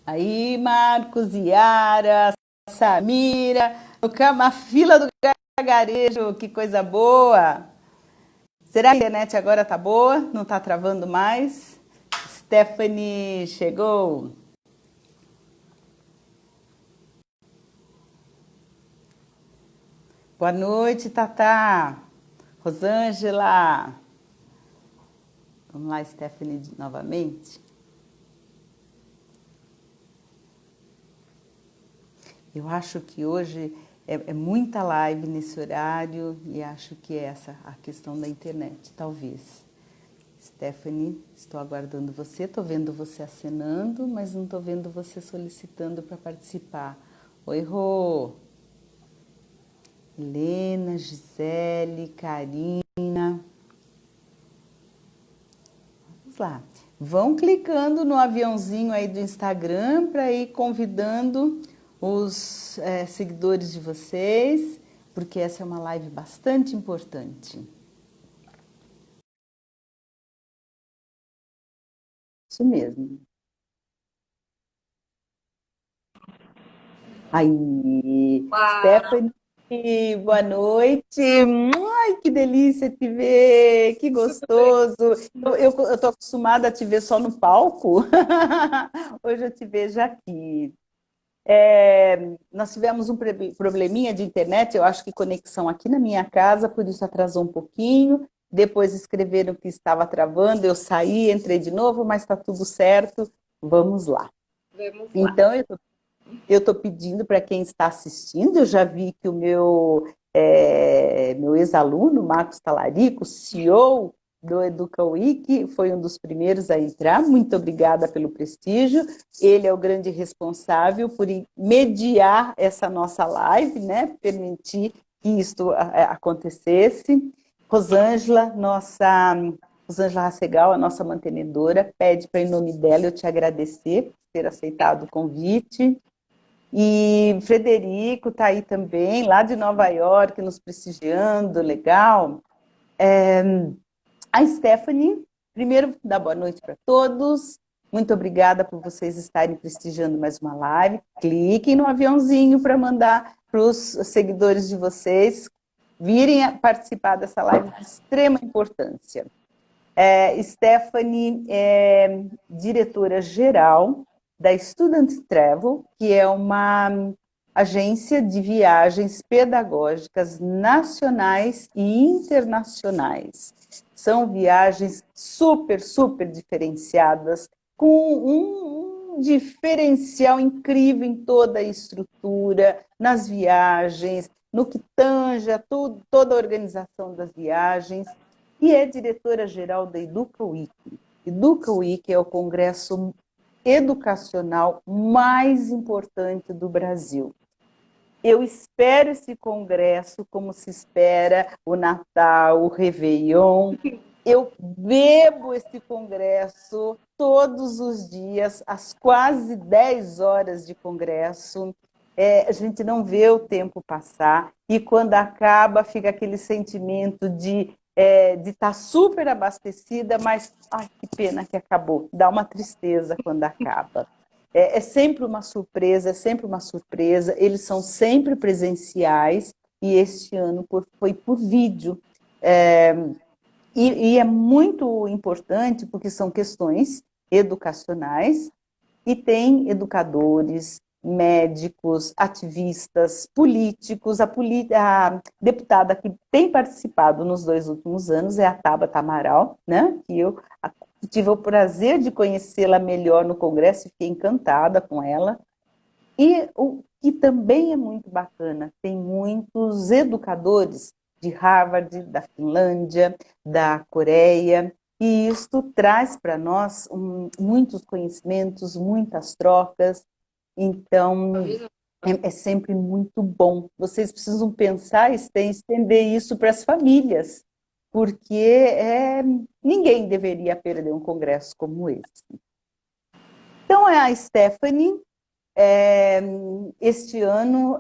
Aí, Marcos, Yara, Samira, a fila do gargarejo, que coisa boa! Será que a internet agora tá boa? Não tá travando mais? Stephanie chegou. Boa noite, Tatá. Rosângela. Vamos lá, Stephanie, novamente. Eu acho que hoje é muita live nesse horário e acho que é essa a questão da internet, talvez. Stephanie, estou aguardando você, estou vendo você acenando, mas não estou vendo você solicitando para participar. Oi, Rô. Helena, Gisele, Karina. Vamos lá. Vão clicando no aviãozinho aí do Instagram para ir convidando os seguidores de vocês, porque essa é uma live bastante importante. Isso mesmo. Aí, Olá, Stephanie, boa noite. Ai, que delícia te ver, que tudo bem? gostoso. Eu tô acostumada a te ver só no palco. Hoje eu te vejo aqui. Nós tivemos um probleminha de internet, eu acho que conexão aqui na minha casa, por isso atrasou um pouquinho. Depois escreveram que estava travando, eu saí, entrei de novo, mas está tudo certo. Vamos lá. Vamos lá. Então, eu estou pedindo para quem está assistindo, eu já vi que o meu ex-aluno, Marcos Talarico, CEO do Educa Week, foi um dos primeiros a entrar. Muito obrigada pelo prestígio. Ele é o grande responsável por mediar essa nossa live, né? Permitir que isto acontecesse. Rosângela Rassegal, a nossa mantenedora, pede para, em nome dela, eu te agradecer por ter aceitado o convite. E Frederico está aí também, lá de Nova York, nos prestigiando, legal. A Stephanie, primeiro, dá boa noite para todos. Muito obrigada por vocês estarem prestigiando mais uma live. Cliquem no aviãozinho para mandar para os seguidores de vocês virem participar dessa live de extrema importância. Stephanie é diretora-geral da Student Travel, que é uma agência de viagens pedagógicas nacionais e internacionais. São viagens super, super diferenciadas, com um diferencial incrível em toda a estrutura, nas viagens, no que tange a toda a organização das viagens, e é diretora-geral da Educa Week. Educa Week é o congresso educacional mais importante do Brasil. Eu espero esse congresso como se espera o Natal, o Réveillon. Eu bebo esse congresso todos os dias, às quase 10 horas de congresso. A gente não vê o tempo passar e quando acaba fica aquele sentimento de estar super abastecida, mas ai, que pena que acabou. Dá uma tristeza quando acaba. É sempre uma surpresa, é sempre uma surpresa. Eles são sempre presenciais e este ano foi por vídeo. E é muito importante porque são questões educacionais e tem educadores, médicos, ativistas, políticos. A deputada que tem participado nos 2 últimos anos é a Tabata Amaral, né? Que eu tive o prazer de conhecê-la melhor no Congresso e fiquei encantada com ela. E o que também é muito bacana, tem muitos educadores de Harvard, da Finlândia, da Coreia, e isto traz para nós muitos conhecimentos, muitas trocas, então é sempre muito bom. Vocês precisam pensar e estender isso para as famílias, porque ninguém deveria perder um congresso como esse. Então é a Stephanie. Este ano,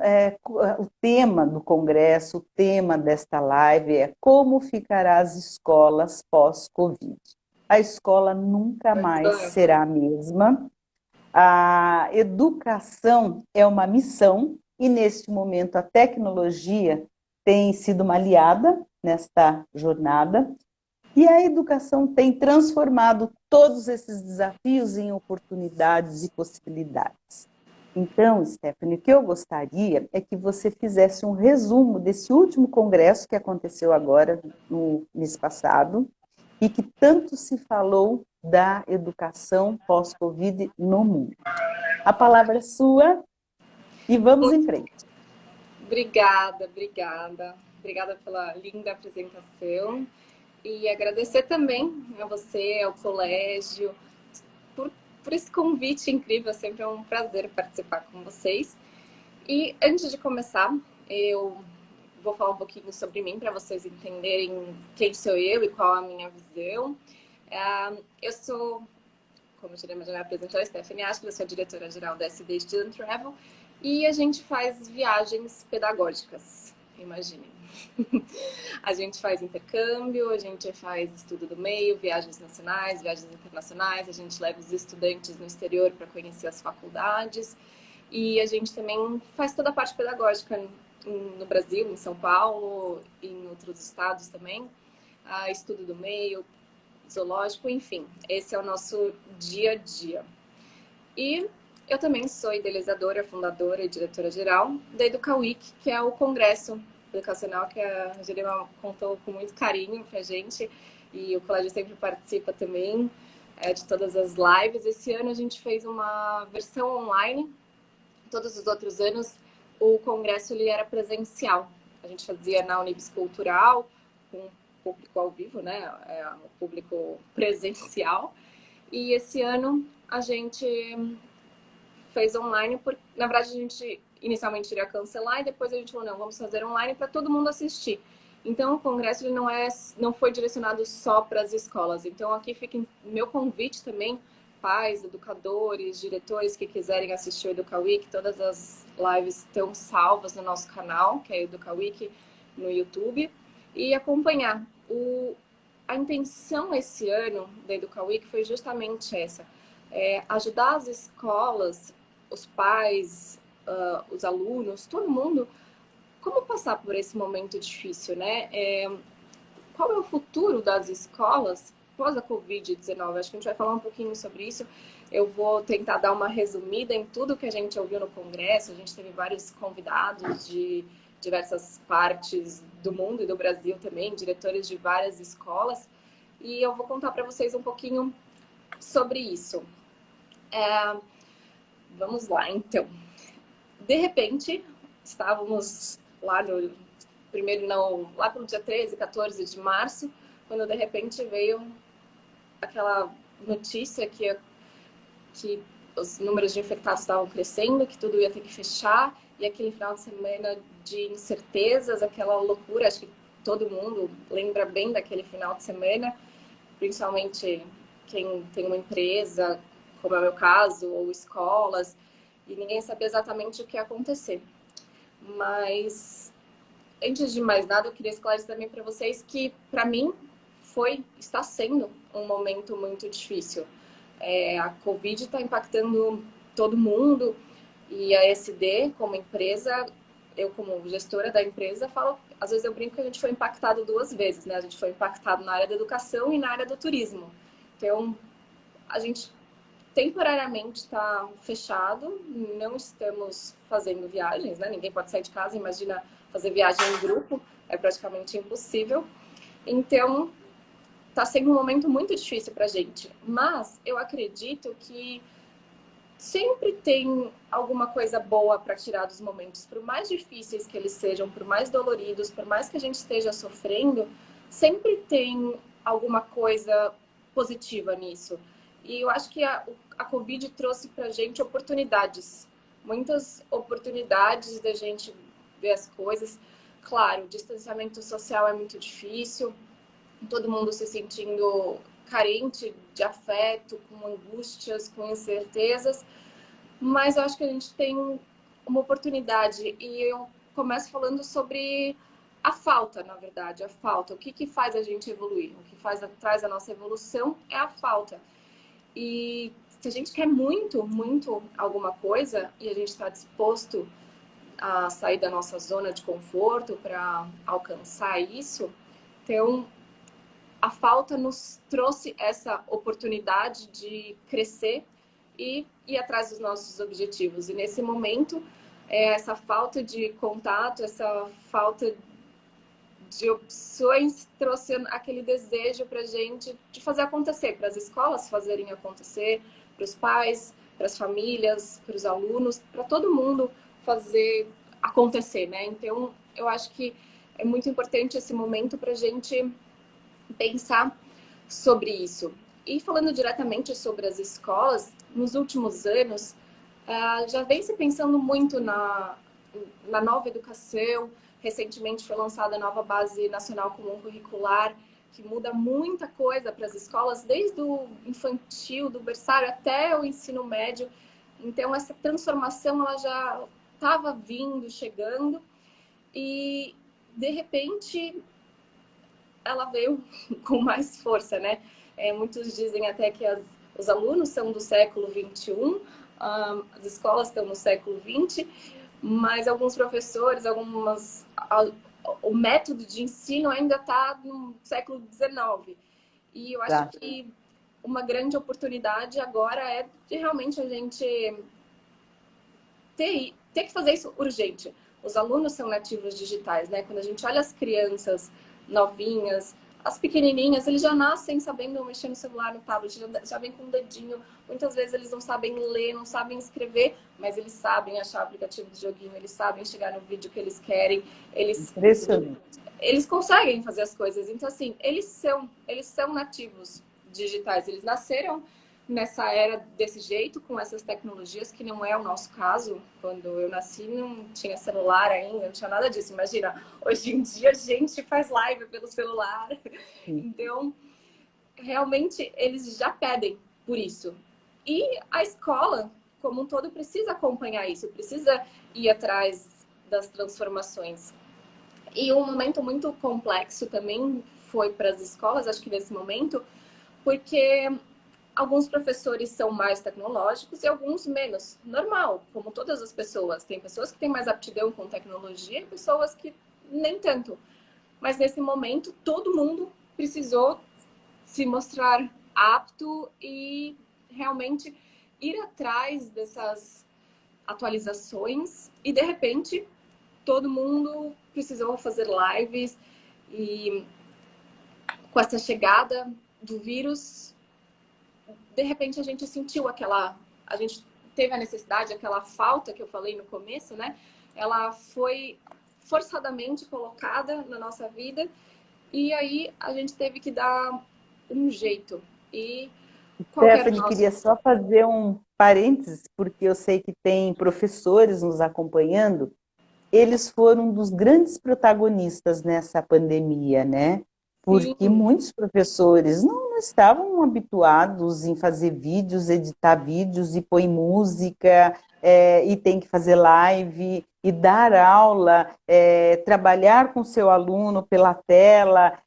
o tema do congresso, o tema desta live é como ficarão as escolas pós-Covid. A escola nunca mais será a mesma. A educação é uma missão e, neste momento, a tecnologia tem sido uma aliada nesta jornada. E a educação tem transformado todos esses desafios em oportunidades e possibilidades. Então, Stephanie, o que eu gostaria é que você fizesse um resumo desse último congresso que aconteceu agora, no mês passado, e que tanto se falou da educação pós-Covid no mundo. A palavra é sua e vamos em frente. Obrigada, obrigada. Obrigada pela linda apresentação. E agradecer também a você, ao colégio, por esse convite incrível. Sempre é um prazer participar com vocês. E antes de começar, eu vou falar um pouquinho sobre mim para vocês entenderem quem sou eu e qual a minha visão. Eu sou, como já me apresentou, a Stephanie Ashkley, eu sou a diretora-geral da SD Student Travel e a gente faz viagens pedagógicas, imaginem. A gente faz intercâmbio, a gente faz estudo do meio, viagens nacionais, viagens internacionais, a gente leva os estudantes no exterior para conhecer as faculdades e a gente também faz toda a parte pedagógica no Brasil, em São Paulo, em outros estados também, estudo do meio, zoológico, enfim, esse é o nosso dia a dia. E eu também sou idealizadora, fundadora e diretora-geral da EducaWeek, que é o congresso educacional que a Jerema contou com muito carinho pra gente, e o colégio sempre participa também de todas as lives. Esse ano a gente fez uma versão online, todos os outros anos o congresso ele era presencial. A gente fazia na Unibis Cultural, com público ao vivo, né? O público presencial. E esse ano a gente fez online, porque na verdade a gente inicialmente iria cancelar e depois a gente falou, não, vamos fazer online para todo mundo assistir. Então o congresso ele não foi direcionado só para as escolas. Então aqui fica meu convite também, pais, educadores, diretores que quiserem assistir o EducaWeek, todas as lives estão salvas no nosso canal, que é EducaWeek no YouTube, e acompanhar. A intenção esse ano da EducaWeek foi justamente essa, ajudar as escolas, os pais, os alunos, todo mundo, como passar por esse momento difícil, né? Qual é o futuro das escolas pós a Covid-19? Acho que a gente vai falar um pouquinho sobre isso. Eu vou tentar dar uma resumida em tudo que a gente ouviu no congresso. A gente teve vários convidados de diversas partes do mundo e do Brasil também, diretores de várias escolas. E eu vou contar para vocês um pouquinho sobre isso. Vamos lá, então. De repente, estávamos lá lá pelo dia 13, 14 de março, quando de repente veio aquela notícia que os números de infectados estavam crescendo, que tudo ia ter que fechar, e aquele final de semana de incertezas, aquela loucura, acho que todo mundo lembra bem daquele final de semana, principalmente quem tem uma empresa, como é o meu caso, ou escolas, e ninguém sabia exatamente o que ia acontecer. Mas, antes de mais nada, eu queria esclarecer também para vocês que, para mim, está sendo um momento muito difícil. A Covid está impactando todo mundo e a SD, como empresa, eu como gestora da empresa, falo, às vezes eu brinco que a gente foi impactado duas vezes, né? A gente foi impactado na área da educação e na área do turismo. Então, a gente temporariamente está fechado, não estamos fazendo viagens, né? Ninguém pode sair de casa, imagina fazer viagem em grupo, é praticamente impossível. Então, está sendo um momento muito difícil para a gente, mas eu acredito que sempre tem alguma coisa boa para tirar dos momentos, por mais difíceis que eles sejam, por mais doloridos, por mais que a gente esteja sofrendo, sempre tem alguma coisa positiva nisso. E eu acho que a Covid trouxe para a gente oportunidades, muitas oportunidades da gente ver as coisas. Claro, o distanciamento social é muito difícil, todo mundo se sentindo carente de afeto, com angústias, com incertezas, mas eu acho que a gente tem uma oportunidade e eu começo falando sobre a falta, na verdade, a falta. O que faz a gente evoluir? O que traz a nossa evolução é a falta. E se a gente quer muito, muito alguma coisa e a gente está disposto a sair da nossa zona de conforto para alcançar isso, então a falta nos trouxe essa oportunidade de crescer e ir atrás dos nossos objetivos. E nesse momento, essa falta de contato, essa falta de opções trouxe aquele desejo para a gente de fazer acontecer, para as escolas fazerem acontecer, para os pais, para as famílias, para os alunos, para todo mundo fazer acontecer, né? Então, eu acho que é muito importante esse momento para a gente pensar sobre isso. E falando diretamente sobre as escolas, nos últimos anos, já vem se pensando muito na nova educação. Recentemente foi lançada a nova Base Nacional Comum Curricular, que muda muita coisa para as escolas, desde o infantil, do berçário até o ensino médio. Então, essa transformação ela já estava vindo, chegando, e, de repente, ela veio com mais força, né? Muitos dizem até que os alunos são do século XXI, as escolas estão no século XX, mas alguns professores, o método de ensino ainda está no século XIX. E eu acho que uma grande oportunidade agora é de realmente a gente ter que fazer isso urgente. Os alunos são nativos digitais, né? Quando a gente olha as crianças novinhas, as pequenininhas, eles já nascem sabendo mexer no celular, no tablet, já vem com o dedinho. Muitas vezes eles não sabem ler, não sabem escrever, mas eles sabem achar o aplicativo de joguinho, eles sabem chegar no vídeo que eles querem, eles conseguem fazer as coisas. Então, assim, eles são nativos digitais, eles nasceram nessa era desse jeito, com essas tecnologias, que não é o nosso caso. Quando eu nasci, não tinha celular ainda, não tinha nada disso. Imagina, hoje em dia a gente faz live pelo celular. Então, realmente, eles já pedem por isso. E a escola, como um todo, precisa acompanhar isso, precisa ir atrás das transformações. E um momento muito complexo também foi para as escolas, acho que nesse momento, porque alguns professores são mais tecnológicos e alguns menos. Normal, como todas as pessoas. Tem pessoas que têm mais aptidão com tecnologia e pessoas que nem tanto. Mas nesse momento, todo mundo precisou se mostrar apto e realmente ir atrás dessas atualizações. E, de repente, todo mundo precisou fazer lives. E com essa chegada do vírus, de repente a gente sentiu a gente teve a necessidade, aquela falta que eu falei no começo, né? Ela foi forçadamente colocada na nossa vida e aí a gente teve que dar um jeito. E qual que era o Stephanie, nosso... queria só fazer um parênteses, porque eu sei que tem professores nos acompanhando. Eles foram um dos grandes protagonistas nessa pandemia, né? Porque Sim, muitos professores não estavam habituados em fazer vídeos, editar vídeos e põe música, e tem que fazer live e dar aula, trabalhar com seu aluno pela tela,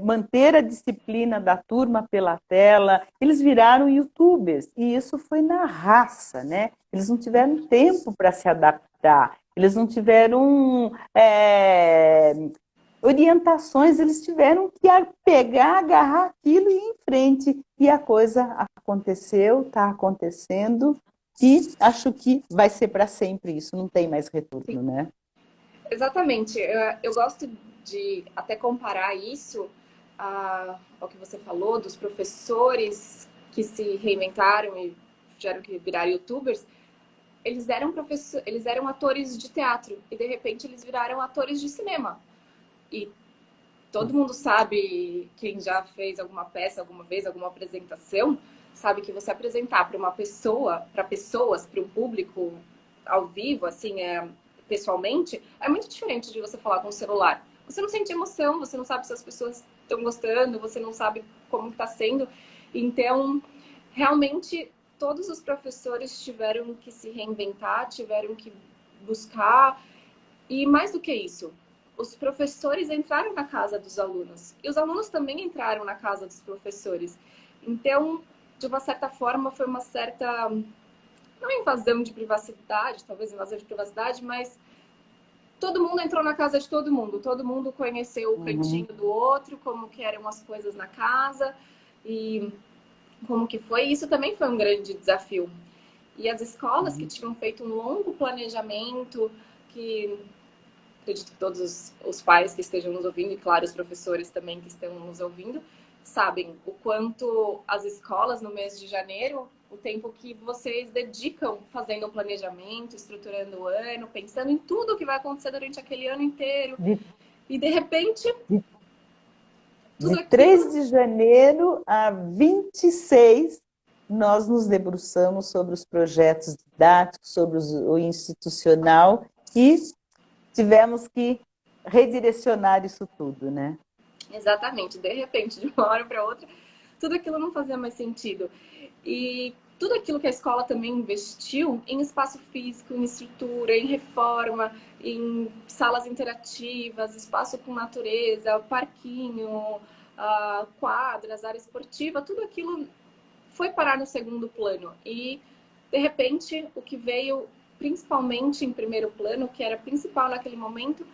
manter a disciplina da turma pela tela. Eles viraram YouTubers e isso foi na raça, né? Eles não tiveram tempo para se adaptar. Eles não tiveram orientações, eles tiveram que pegar, agarrar aquilo e ir em frente. E a coisa aconteceu, está acontecendo, e acho que vai ser para sempre isso, não tem mais retorno, né? exatamente. Eu gosto de até comparar isso ao que você falou, dos professores que se reinventaram e tiveram que virar YouTubers. Eles eram atores de teatro e de repente eles viraram atores de cinema. E todo mundo sabe, quem já fez alguma peça alguma vez, alguma apresentação, sabe que você apresentar para uma pessoa, para pessoas, para um público ao vivo, assim, pessoalmente, é muito diferente de você falar com o celular. Você não sente emoção, você não sabe se as pessoas estão gostando, você não sabe como está sendo. Então, realmente, todos os professores tiveram que se reinventar, tiveram que buscar. E mais do que isso, os professores entraram na casa dos alunos. E os alunos também entraram na casa dos professores. Então, de uma certa forma, foi uma certa, não invasão de privacidade, talvez invasão de privacidade, mas todo mundo entrou na casa de todo mundo conheceu o cantinho do outro, como que eram as coisas na casa e como que foi. Isso também foi um grande desafio. E as escolas que tinham feito um longo planejamento, que acredito que todos os pais que estejam nos ouvindo, e claro, os professores também que estão nos ouvindo, sabem o quanto as escolas no mês de janeiro, o tempo que vocês dedicam fazendo um planejamento, estruturando o ano, pensando em tudo que vai acontecer durante aquele ano inteiro. E de repente, de 3 de janeiro a 26, nós nos debruçamos sobre os projetos didáticos, sobre o institucional e tivemos que redirecionar isso tudo, né? Exatamente. De repente, de uma hora para outra, tudo aquilo não fazia mais sentido. E tudo aquilo que a escola também investiu em espaço físico, em estrutura, em reforma, em salas interativas, espaço com natureza, parquinho, quadras, área esportiva, tudo aquilo foi parar no segundo plano. E, de repente, o que veio principalmente em primeiro plano, o que era principal naquele momento,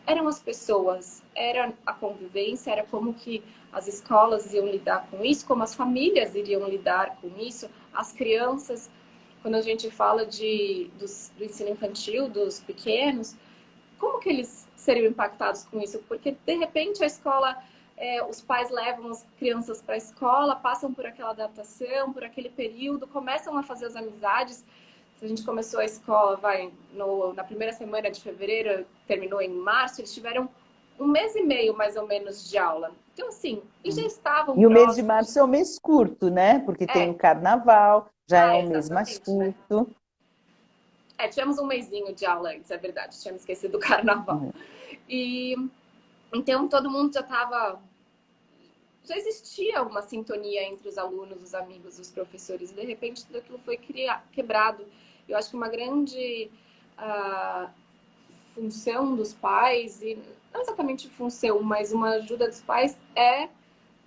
eram as pessoas, era a convivência, era como que as escolas iam lidar com isso, como as famílias iriam lidar com isso, as crianças, quando a gente fala do ensino infantil, dos pequenos, como que eles seriam impactados com isso? Porque, de repente, a escola, os pais levam as crianças para a escola, passam por aquela adaptação, por aquele período, começam a fazer as amizades. Se a gente começou a escola, na primeira semana de fevereiro, terminou em março, eles tiveram 1 mês e meio, mais ou menos, de aula. Então, assim, e já estavam E o mês de próximos. março é um mês curto, né? Porque tem o carnaval, já é um mês mais curto. Tivemos um mesinho de aula antes, é verdade. Tínhamos esquecido do carnaval. E então todo mundo já estava. Já existia uma sintonia entre os alunos, os amigos, os professores, e de repente tudo aquilo foi quebrado. Eu acho que uma grande função dos pais, e não exatamente função, mas uma ajuda dos pais é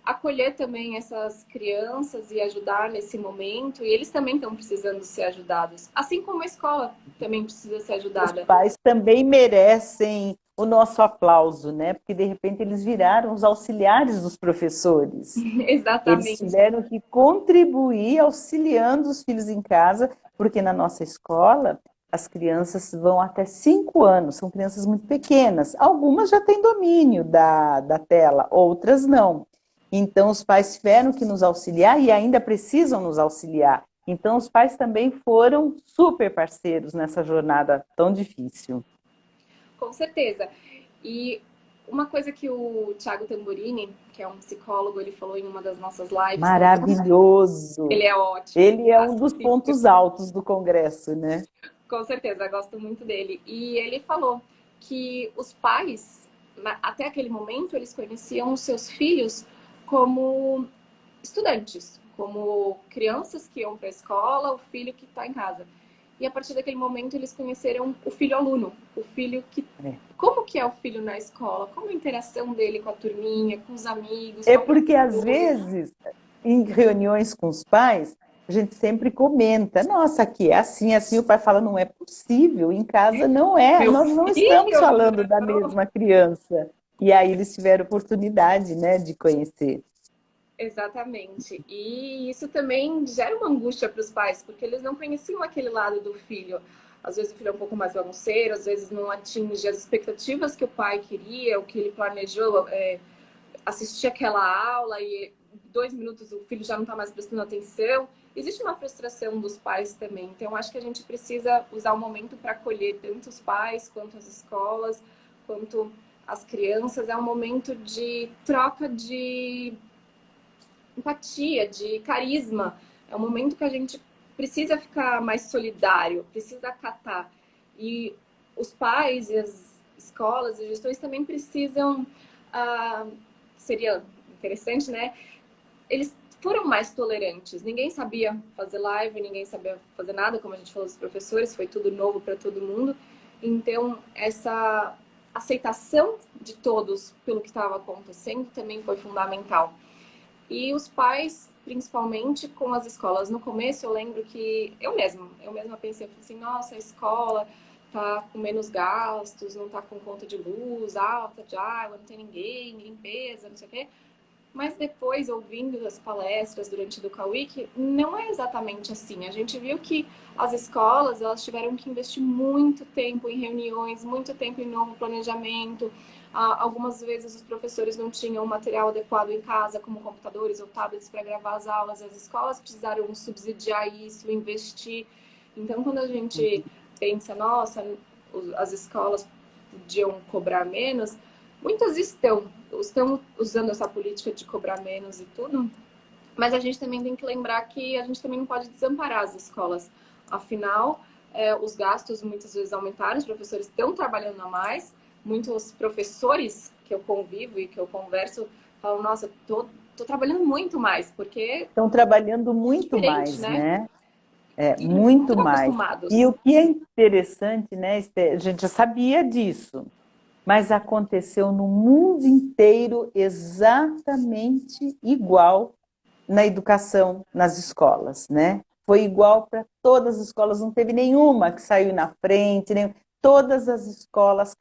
acolher também essas crianças e ajudar nesse momento, e eles também estão precisando ser ajudados, assim como a escola também precisa ser ajudada. Os pais também merecem o nosso aplauso, né? Porque de repente eles viraram os auxiliares dos professores. Exatamente. Eles tiveram que contribuir auxiliando os filhos em casa, porque na nossa escola as crianças vão até 5 anos, são crianças muito pequenas. Algumas já têm domínio da tela, outras não. Então, os pais tiveram que nos auxiliar e ainda precisam nos auxiliar. Então, os pais também foram super parceiros nessa jornada tão difícil. Com certeza. E uma coisa que o Thiago Tamburini, que é um psicólogo, ele falou em uma das nossas lives. Maravilhoso! Ele é ótimo. Ele é um dos pontos altos do congresso, né? Com certeza, gosto muito dele. E ele falou que os pais, até aquele momento, eles conheciam os seus filhos como estudantes, como crianças que iam para a escola, o filho que está em casa. E a partir daquele momento eles conheceram o filho aluno, o filho que... Como que é o filho na escola? Como a interação dele com a turminha, com os amigos? É porque às vezes, em reuniões com os pais, a gente sempre comenta, nossa, aqui é assim, assim, o pai fala, não é possível, em casa não é, nós não estamos falando da mesma criança. E aí eles tiveram oportunidade, né, de conhecer. Exatamente. E isso também gera uma angústia para os pais, porque eles não conheciam aquele lado do filho. Às vezes o filho é um pouco mais bagunceiro, às vezes não atinge as expectativas que o pai queria, o que ele planejou, assistir aquela aula e 2 minutos o filho já não está mais prestando atenção. Existe uma frustração dos pais também. Então, acho que a gente precisa usar o momento para acolher tanto os pais, quanto as escolas, quanto as crianças. É um momento de troca de empatia, de carisma. É um momento que a gente precisa ficar mais solidário, precisa acatar. E os pais e as escolas e gestões também precisam... seria interessante, né? Eles foram mais tolerantes. Ninguém sabia fazer live, ninguém sabia fazer nada, como a gente falou dos professores, foi tudo novo para todo mundo. Então, essa aceitação de todos pelo que estava acontecendo também foi fundamental. E os pais principalmente com as escolas. No começo eu lembro que eu mesma pensei assim, nossa, a escola tá com menos gastos, não tá com conta de luz alta, de água, não tem ninguém, limpeza, não sei o quê. Mas depois, ouvindo as palestras durante o Educa Week, não é exatamente assim. A gente viu que as escolas, elas tiveram que investir muito tempo em reuniões, muito tempo em novo planejamento. Algumas vezes os professores não tinham material adequado em casa, como computadores ou tablets para gravar as aulas. As escolas precisaram subsidiar isso, investir. Então, quando a gente pensa, nossa, as escolas podiam cobrar menos, muitas estão usando essa política de cobrar menos e tudo, mas a gente também tem que lembrar que a gente também não pode desamparar as escolas. Afinal, os gastos muitas vezes aumentaram, os professores estão trabalhando a mais, muitos professores que eu convivo e que eu converso falam, nossa, tô trabalhando muito mais, porque Estão trabalhando é muito diferente, mais, né? né? É, E não muito estão mais. E acostumados. o que é interessante, né, Esther, a gente já sabia disso, mas aconteceu no mundo inteiro exatamente igual na educação, nas escolas, né? Foi igual para todas as escolas, não teve nenhuma que saiu na frente, todas as escolas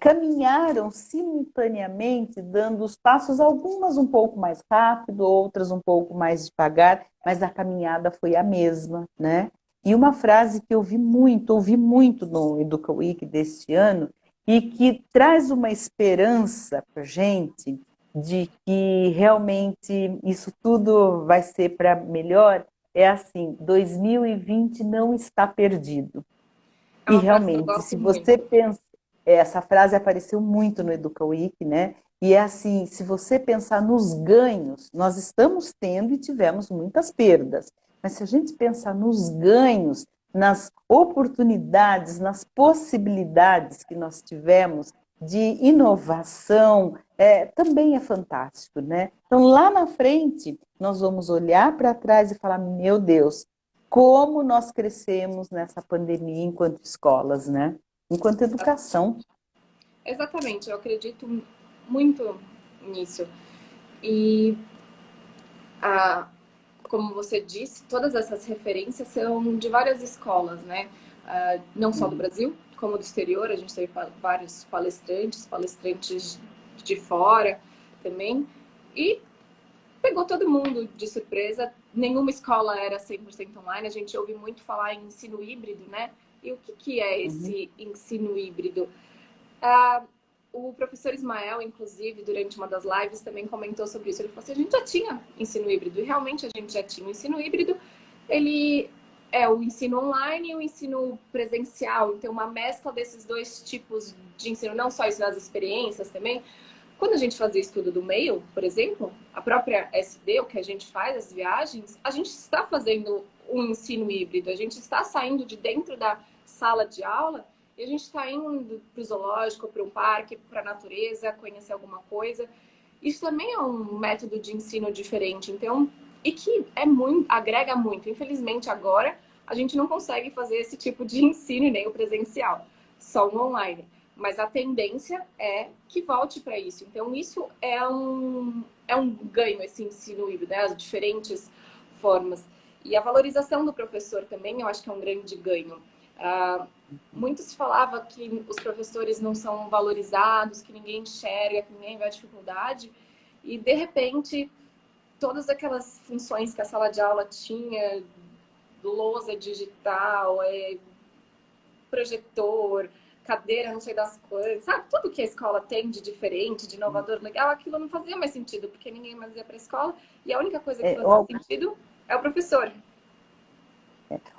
caminharam simultaneamente, dando os passos, algumas um pouco mais rápido, outras um pouco mais devagar, mas a caminhada foi a mesma, né? E uma frase que eu ouvi muito no Educa Week deste ano, e que traz uma esperança para a gente de que realmente isso tudo vai ser para melhor, é assim, 2020 não está perdido. É E uma frase que eu realmente, se gosto você muito. pensa, essa frase apareceu muito no Educa Week, né? E é assim, se você pensar nos ganhos, nós estamos tendo e tivemos muitas perdas, mas se a gente pensar nos ganhos, nas oportunidades, nas possibilidades que nós tivemos de inovação, também é fantástico, né? Então, lá na frente, nós vamos olhar para trás e falar, meu Deus, como nós crescemos nessa pandemia enquanto escolas, né? Enquanto educação. Exatamente, eu acredito muito nisso. E, ah, como você disse, todas essas referências são de várias escolas, né? Não só do Brasil, como do exterior. A gente teve vários palestrantes de fora também. E pegou todo mundo de surpresa. Nenhuma escola era 100% online. A gente ouve muito falar em ensino híbrido, né? E o que é esse ensino híbrido? O professor Ismael, inclusive, durante uma das lives, também comentou sobre isso. Ele falou assim, a gente já tinha ensino híbrido, e realmente a gente já tinha. O ensino híbrido, ele é o ensino online e o ensino presencial. Então, uma mescla desses dois tipos de ensino, não só isso das experiências também. Quando a gente fazia estudo do mail, por exemplo, a própria SD, o que a gente faz, as viagens, a gente está fazendo um ensino híbrido. A gente está saindo de dentro da sala de aula e a gente está indo para o zoológico, para um parque, para a natureza, conhecer alguma coisa. Isso também é um método de ensino diferente, então, e que agrega muito. Infelizmente, agora, a gente não consegue fazer esse tipo de ensino, nem o presencial, só o online. Mas a tendência é que volte para isso. Então, isso é um ganho, esse ensino híbrido, né? As diferentes formas. E a valorização do professor também, eu acho que é um grande ganho. Muito se falava que os professores não são valorizados, que ninguém enxerga, que ninguém vê a dificuldade. E, de repente, todas aquelas funções que a sala de aula tinha, lousa digital, projetor, cadeira, não sei das coisas, sabe? Tudo que a escola tem de diferente, de inovador, legal, aquilo não fazia mais sentido, porque ninguém mais ia para a escola e a única coisa que É, fazia sentido é o professor.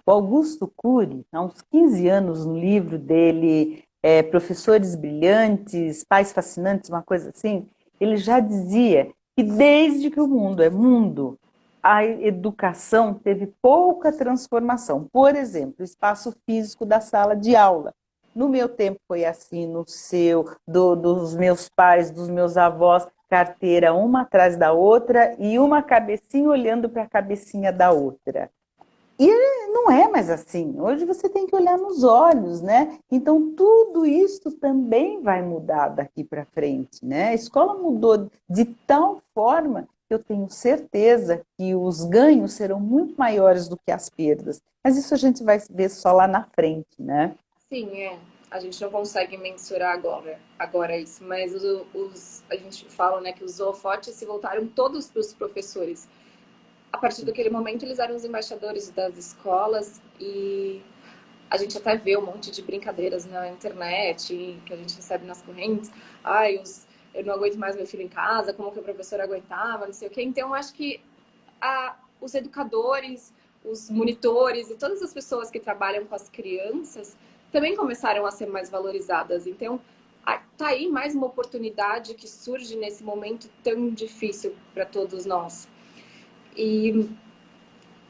o Augusto Cury, há uns 15 anos, no livro dele, Professores Brilhantes, Pais Fascinantes, uma coisa assim, ele já dizia que desde que o mundo é mundo, a educação teve pouca transformação. Por exemplo, o espaço físico da sala de aula. No meu tempo foi assim, no seu, dos meus pais, dos meus avós, carteira uma atrás da outra e uma cabecinha olhando para a cabecinha da outra. E não é mais assim. Hoje você tem que olhar nos olhos, né? Então, tudo isso também vai mudar daqui para frente, né? A escola mudou de tal forma eu tenho certeza que os ganhos serão muito maiores do que as perdas. Mas isso a gente vai ver só lá na frente, né? Sim, é. A gente não consegue mensurar agora isso, mas a gente fala, né, que os holofotes se voltaram todos para os professores. A partir daquele momento, eles eram os embaixadores das escolas e a gente até vê um monte de brincadeiras na internet que a gente recebe nas correntes. Ai, eu não aguento mais meu filho em casa, como que a professora aguentava, não sei o quê. Então, eu acho que os educadores, os monitores e todas as pessoas que trabalham com as crianças também começaram a ser mais valorizadas. Então, tá aí mais uma oportunidade que surge nesse momento tão difícil para todos nós. E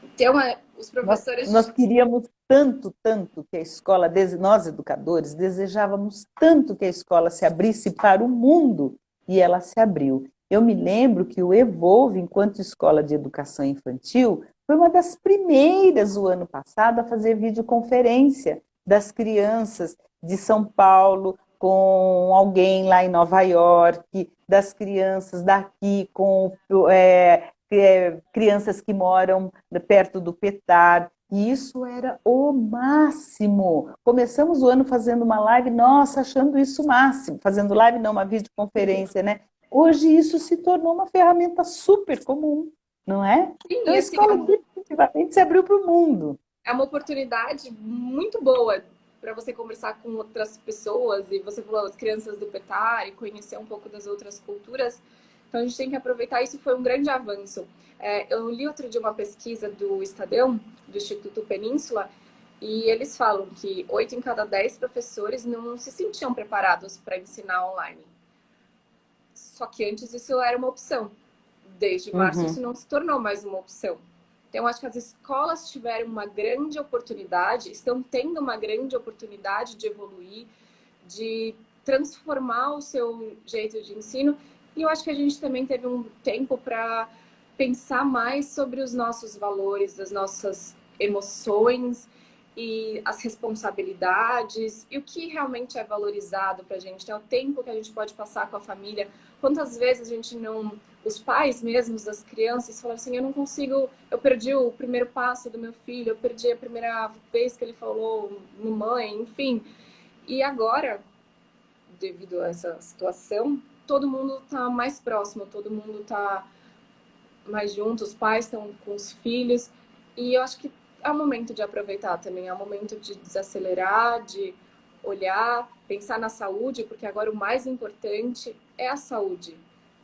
então, os Nós professores... queríamos tanto, tanto que a escola, nós educadores, desejávamos tanto que a escola se abrisse para o mundo, e ela se abriu. Eu me lembro que o Evolve, enquanto escola de educação infantil, foi uma das primeiras, o ano passado, a fazer videoconferência das crianças de São Paulo com alguém lá em Nova York, das crianças daqui com crianças que moram perto do Petar, e isso era o máximo. Começamos o ano fazendo uma live, nossa, achando isso o máximo. Fazendo live não, uma videoconferência, né? Hoje isso se tornou uma ferramenta super comum, não é? Então Sim, a assim, escola definitivamente se abriu para o mundo. é uma oportunidade muito boa para você conversar com outras pessoas, e você falou as crianças do Petar e conhecer um pouco das outras culturas. Então a gente tem que aproveitar, isso foi um grande avanço. Eu li outro dia uma pesquisa do Estadão, do Instituto Península, e eles falam que 8 em cada 10 professores não se sentiam preparados para ensinar online. Só que antes isso era uma opção. Desde março isso Uhum. não se tornou mais uma opção. Então, eu acho que as escolas tiveram uma grande oportunidade, estão tendo uma grande oportunidade de evoluir, de transformar o seu jeito de ensino. E eu acho que a gente também teve um tempo para pensar mais sobre os nossos valores, as nossas emoções e as responsabilidades e o que realmente é valorizado para a gente. É o tempo que a gente pode passar com a família. Quantas vezes a gente não... Os pais mesmos das crianças falaram assim, eu não consigo... Eu perdi o primeiro passo do meu filho, eu perdi a primeira vez que ele falou mamãe, enfim. E agora, devido a essa situação, todo mundo está mais próximo, todo mundo está mais junto, os pais estão com os filhos. E eu acho que é o momento de aproveitar também, é o momento de desacelerar, de olhar, pensar na saúde, porque agora o mais importante é a saúde.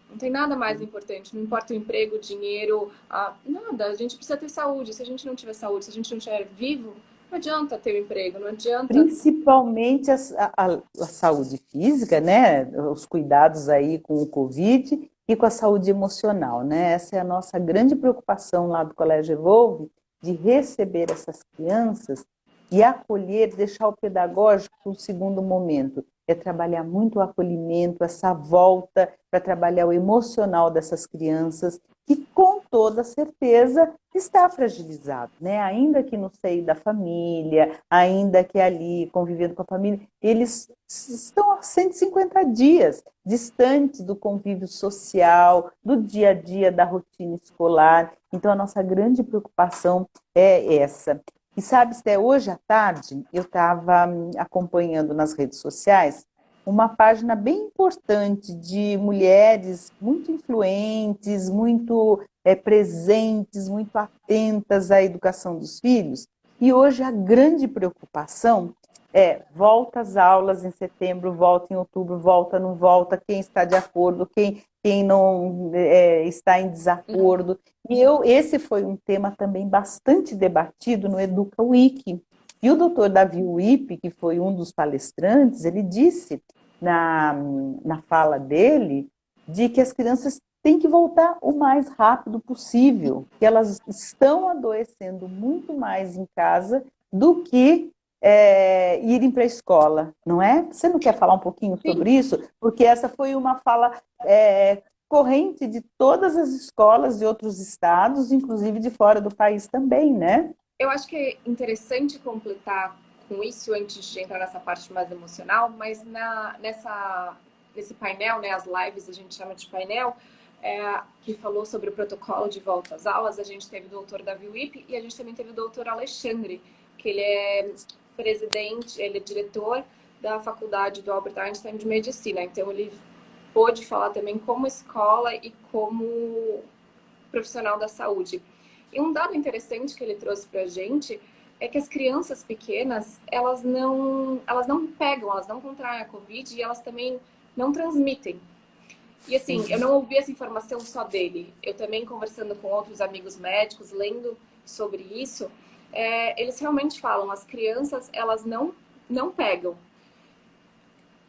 Não tem nada mais importante, não importa o emprego, o dinheiro, nada. A gente precisa ter saúde. Se a gente não tiver saúde, se a gente não estiver vivo, não adianta ter um emprego, não adianta. Principalmente a saúde física, né? Os cuidados aí com o Covid e com a saúde emocional, né? Essa é a nossa grande preocupação lá do Colégio Evolve, de receber essas crianças e acolher, deixar o pedagógico para um segundo momento. É trabalhar muito o acolhimento, essa volta para trabalhar o emocional dessas crianças, que com toda certeza está fragilizado, né? Ainda que no seio da família, ainda que ali convivendo com a família, eles estão há 150 dias distantes do convívio social, do dia a dia, da rotina escolar. Então, a nossa grande preocupação é essa. E sabe, até hoje à tarde, eu estava acompanhando nas redes sociais uma página bem importante de mulheres muito influentes, muito presentes, muito atentas à educação dos filhos. E hoje a grande preocupação é volta às aulas em setembro, volta em outubro, volta, não volta, quem está de acordo, quem não está em desacordo. E esse foi um tema também bastante debatido no Educa Wiki. E o doutor Davi Wipe, que foi um dos palestrantes, ele disse na fala dele de que as crianças têm que voltar o mais rápido possível, que elas estão adoecendo muito mais em casa do que irem para a escola, não é? Você não quer falar um pouquinho Sim, sobre isso? Porque essa foi uma fala corrente de todas as escolas de outros estados, inclusive de fora do país também, né? eu acho que é interessante completar com isso antes de entrar nessa parte mais emocional, mas nesse painel, né, as lives a gente chama de painel, que falou sobre o protocolo de volta às aulas. A gente teve o doutor Davi Wipp e a gente também teve o doutor Alexandre, que ele é presidente, ele é diretor da faculdade do Albert Einstein de Medicina. Então, ele pôde falar também como escola e como profissional da saúde. E um dado interessante que ele trouxe para a gente é que as crianças pequenas, elas não pegam, elas não contraem a Covid e elas também não transmitem. E assim, eu não ouvi essa informação só dele. Eu também, conversando com outros amigos médicos, lendo sobre isso, eles realmente falam, as crianças, elas não pegam.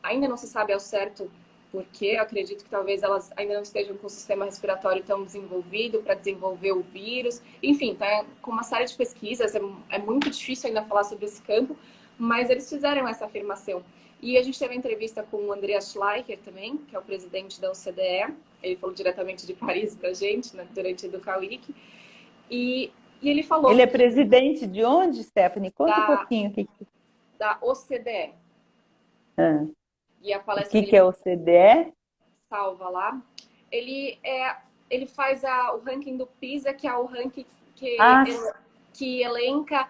Ainda não se sabe ao certo por quê. Eu acredito que talvez elas ainda não estejam com o sistema respiratório tão desenvolvido para desenvolver o vírus. Enfim, tá com uma série de pesquisas, é muito difícil ainda falar sobre esse campo, mas eles fizeram essa afirmação. E a gente teve uma entrevista com o Andreas Schleicher também, que é o presidente da OCDE. Ele falou diretamente de Paris para a gente, né, durante a Educa Week. E ele falou... Ele é presidente de onde, Stephanie? Conta um pouquinho. Da OCDE. Ah. E a palestra O que é OCDE? Salva lá. Ele faz o ranking do PISA, que é o ranking que elenca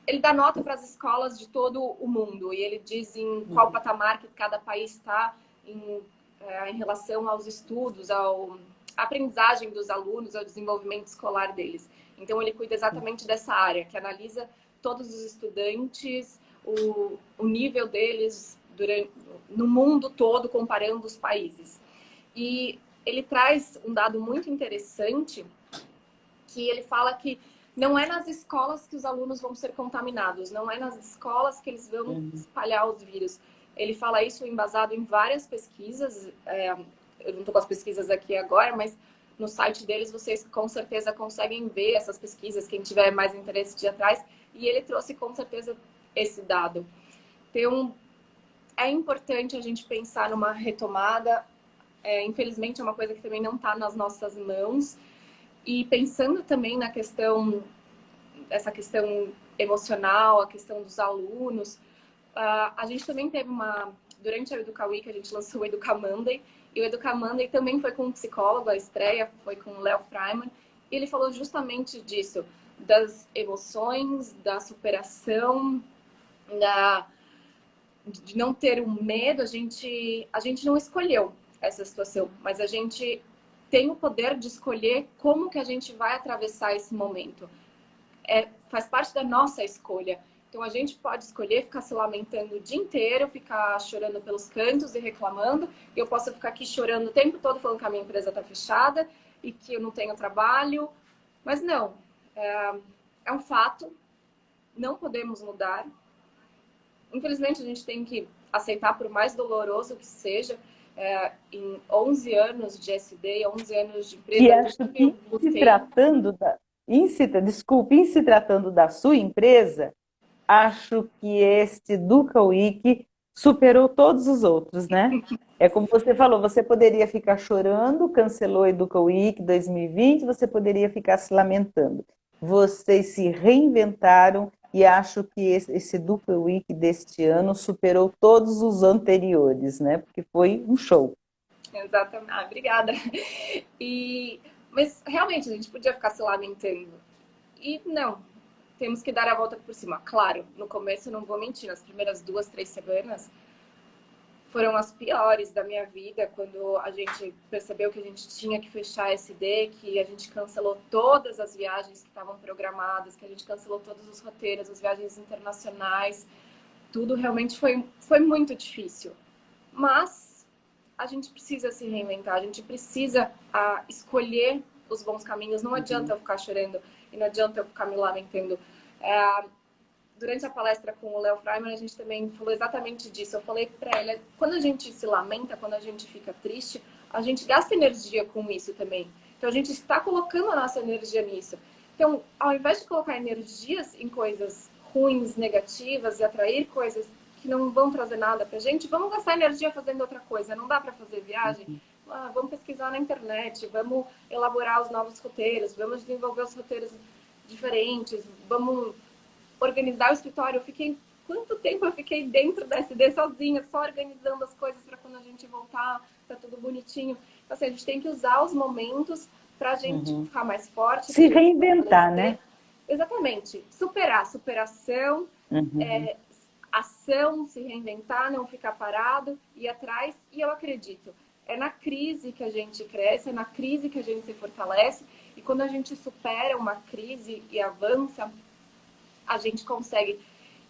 ele dá nota para as escolas de todo o mundo e ele diz em qual patamar que cada país está em relação aos estudos, à aprendizagem dos alunos, ao desenvolvimento escolar deles. Então, ele cuida exatamente dessa área, que analisa todos os estudantes, o nível deles no mundo todo, comparando os países. E ele traz um dado muito interessante, que ele fala que não é nas escolas que os alunos vão ser contaminados, não é nas escolas que eles vão espalhar os vírus. Ele fala isso embasado em várias pesquisas, eu não estou com as pesquisas aqui agora, mas no site deles vocês com certeza conseguem ver essas pesquisas, quem tiver mais interesse de ir atrás, e ele trouxe com certeza esse dado. Então, é importante a gente pensar numa retomada, infelizmente é uma coisa que também não está nas nossas mãos, e pensando também na questão, essa questão emocional, a questão dos alunos, a gente também teve durante a Educa Week, a gente lançou o Educa Monday, e o Educa Monday também foi com um psicólogo, a estreia foi com o Léo Freiman, e ele falou justamente disso, das emoções, da superação, de não ter o medo. A gente não escolheu essa situação, mas a gente tem o poder de escolher como que a gente vai atravessar esse momento. Faz parte da nossa escolha. Então, a gente pode escolher ficar se lamentando o dia inteiro, ficar chorando pelos cantos e reclamando. Eu posso ficar aqui chorando o tempo todo, falando que a minha empresa está fechada e que eu não tenho trabalho. Mas não, é um fato, não podemos mudar. Infelizmente, a gente tem que aceitar, por mais doloroso que seja, em 11 anos de SD, 11 anos de empresa... E acho que, em se tratando da sua empresa, acho que este Educa Week superou todos os outros, né? É como você falou, você poderia ficar chorando, cancelou a Educa Week 2020, você poderia ficar se lamentando. Vocês se reinventaram e acho que esse Educa Week deste ano superou todos os anteriores, né? Porque foi um show. Exatamente. Obrigada. Mas realmente a gente podia ficar se lamentando. E não, temos que dar a volta por cima. Claro, no começo, não vou mentir, nas primeiras 2, 3 semanas foram as piores da minha vida, quando a gente percebeu que a gente tinha que fechar a SD, que a gente cancelou todas as viagens que estavam programadas, que a gente cancelou todos os roteiros, as viagens internacionais. Tudo realmente foi muito difícil. Mas a gente precisa se reinventar, a gente precisa escolher os bons caminhos. Não adianta eu ficar chorando e não adianta eu ficar me lamentando. Durante a palestra com o Léo Freiman, a gente também falou exatamente disso. Eu falei para ele, quando a gente se lamenta, quando a gente fica triste, a gente gasta energia com isso também. Então, a gente está colocando a nossa energia nisso. Então, ao invés de colocar energias em coisas ruins, negativas e atrair coisas que não vão trazer nada pra gente, vamos gastar energia fazendo outra coisa. Não dá para fazer viagem? Vamos pesquisar na internet, vamos elaborar os novos roteiros, vamos desenvolver os roteiros diferentes, vamos organizar o escritório. Quanto tempo eu fiquei dentro da SD sozinha, só organizando as coisas para quando a gente voltar, tá tudo bonitinho. Então, assim, a gente tem que usar os momentos para a gente Uhum. ficar mais forte, Se para a gente se reinventar, fortalecer. né? Exatamente. Superar, superação, Uhum. ação, se reinventar, não ficar parado, ir atrás. E eu acredito, é na crise que a gente cresce, é na crise que a gente se fortalece. E quando a gente supera uma crise e avança, a gente consegue.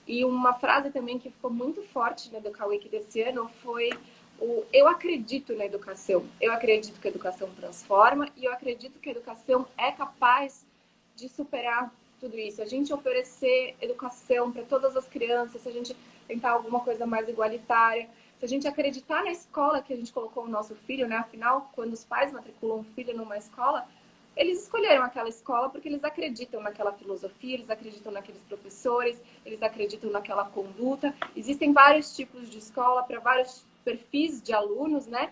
E uma frase também que ficou muito forte na Educa Week desse ano foi o eu acredito na educação. Eu acredito que a educação transforma e eu acredito que a educação é capaz de superar tudo isso. A gente oferecer educação para todas as crianças, se a gente tentar alguma coisa mais igualitária, se a gente acreditar na escola que a gente colocou o nosso filho, né? Afinal, quando os pais matriculam um filho numa escola, eles escolheram aquela escola porque eles acreditam naquela filosofia, eles acreditam naqueles professores, eles acreditam naquela conduta. Existem vários tipos de escola para vários perfis de alunos, né?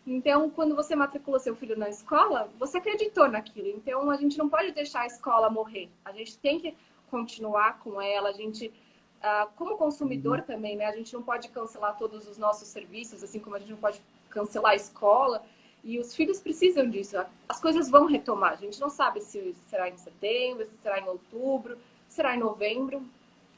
Então, quando você matricula seu filho na escola, você acreditou naquilo. Então, a gente não pode deixar a escola morrer. A gente tem que continuar com ela. A gente, como consumidor Uhum. também, né? A gente não pode cancelar todos os nossos serviços, assim como a gente não pode cancelar a escola. E os filhos precisam disso. As coisas vão retomar. A gente não sabe se será em setembro, se será em outubro, se será em novembro.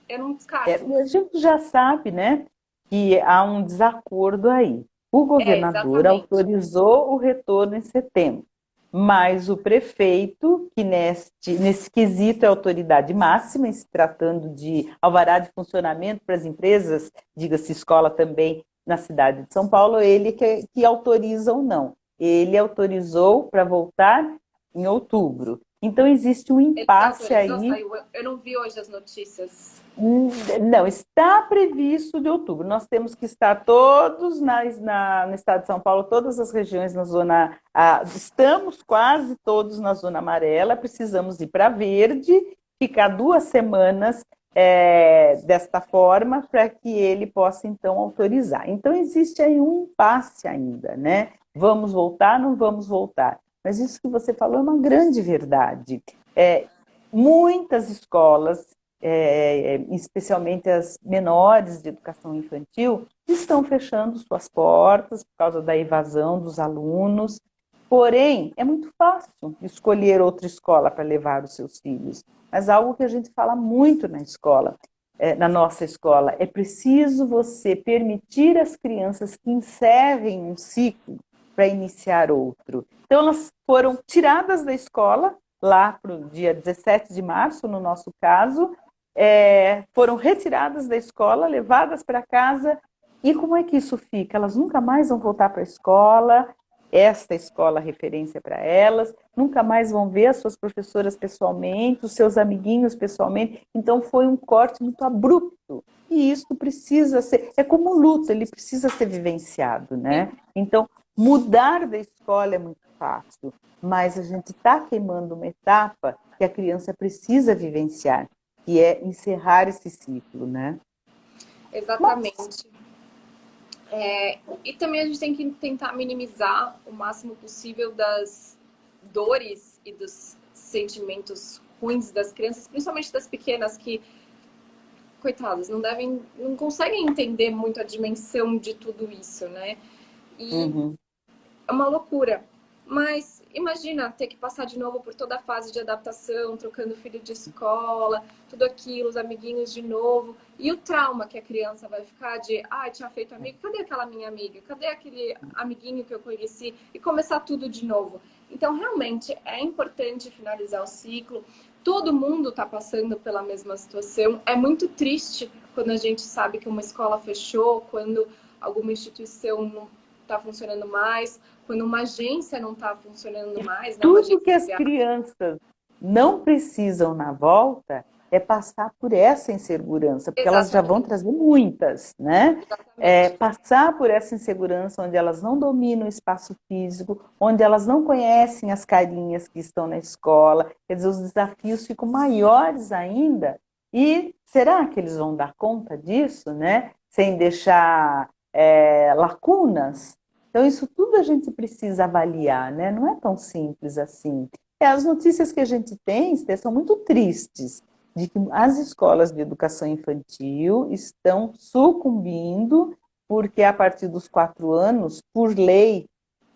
Eu não descarto. A gente já sabe, né, que há um desacordo aí. O governador Exatamente. autorizou o retorno em setembro, mas o prefeito, que nesse quesito é autoridade máxima, se tratando de alvará de funcionamento para as empresas, diga-se escola também na cidade de São Paulo, ele que autoriza ou não. Ele autorizou para voltar em outubro. Então existe um Ele já impasse autorizou, aí. saiu. Eu não vi hoje as notícias. Não, está previsto de outubro. Nós temos que estar todos no estado de São Paulo, todas as regiões na zona. Estamos quase todos na zona amarela, precisamos ir para verde, ficar 2 semanas desta forma, para que ele possa então autorizar. Então existe aí um impasse ainda, né? Vamos voltar, não vamos voltar. Mas isso que você falou é uma grande verdade. Muitas escolas especialmente as menores de educação infantil, estão fechando suas portas por causa da evasão dos alunos. Porém, é muito fácil escolher outra escola para levar os seus filhos. Mas algo que a gente fala muito na escola, na nossa escola, é preciso você permitir às crianças que encerrem um ciclo para iniciar outro. Então, elas foram tiradas da escola lá para o dia 17 de março, no nosso caso, foram retiradas da escola, levadas para casa. E como é que isso fica? Elas nunca mais vão voltar para a escola, esta escola é referência para elas, nunca mais vão ver as suas professoras pessoalmente, os seus amiguinhos pessoalmente. Então foi um corte muito abrupto. E isso precisa ser, é como um luto, ele precisa ser vivenciado, né? Então, mudar da escola é muito fácil, mas a gente está queimando uma etapa que a criança precisa vivenciar, que é encerrar esse ciclo, né? Mas, Exatamente. E também a gente tem que tentar minimizar o máximo possível das dores e dos sentimentos ruins das crianças, principalmente das pequenas que, coitadas, não conseguem entender muito a dimensão de tudo isso, né? E uhum. é uma loucura. Mas imagina ter que passar de novo por toda a fase de adaptação, trocando filho de escola, tudo aquilo, os amiguinhos de novo. E o trauma que a criança vai ficar de, tinha feito amigo, cadê aquela minha amiga? Cadê aquele amiguinho que eu conheci? E começar tudo de novo. Então, realmente, é importante finalizar o ciclo. Todo mundo está passando pela mesma situação. É muito triste quando a gente sabe que uma escola fechou, quando alguma instituição não está funcionando mais, quando uma agência não está funcionando mais, né? Uma Tudo agência que de as viagem. crianças não precisam na volta é passar por essa insegurança, porque elas já vão Exatamente, trazer muitas, né? exatamente. Passar por essa insegurança onde elas não dominam o espaço físico, onde elas não conhecem as carinhas que estão na escola, quer dizer, os desafios ficam maiores ainda. E será que eles vão dar conta disso, né? Sem deixar lacunas? Então, isso tudo a gente precisa avaliar, né? Não é tão simples assim. As notícias que a gente tem, Esther, são muito tristes, de que as escolas de educação infantil estão sucumbindo, porque a partir dos 4 anos, por lei,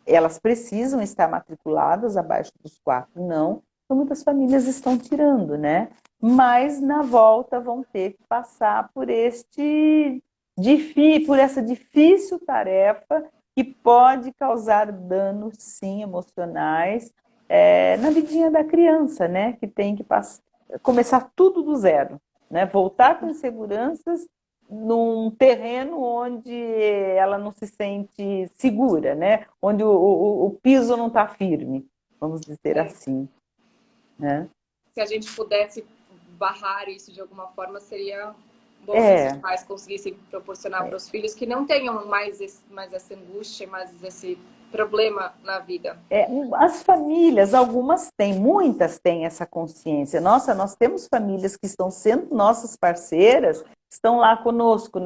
elas precisam estar matriculadas abaixo dos 4, não. Então, muitas famílias estão tirando, né? Mas na volta vão ter que passar por essa difícil tarefa que pode causar danos, sim, emocionais, na vidinha da criança, né? Que tem que começar tudo do zero, né? Voltar com inseguranças num terreno onde ela não se sente segura, né? Onde o piso não está firme, vamos dizer assim, né? Se a gente pudesse barrar isso de alguma forma, seria bom se os É, pais conseguissem proporcionar para os filhos que não tenham mais essa angústia, mais esse problema na vida. as famílias, algumas têm, muitas têm essa consciência. Nossa, nós temos famílias que estão sendo nossas parceiras, estão lá conosco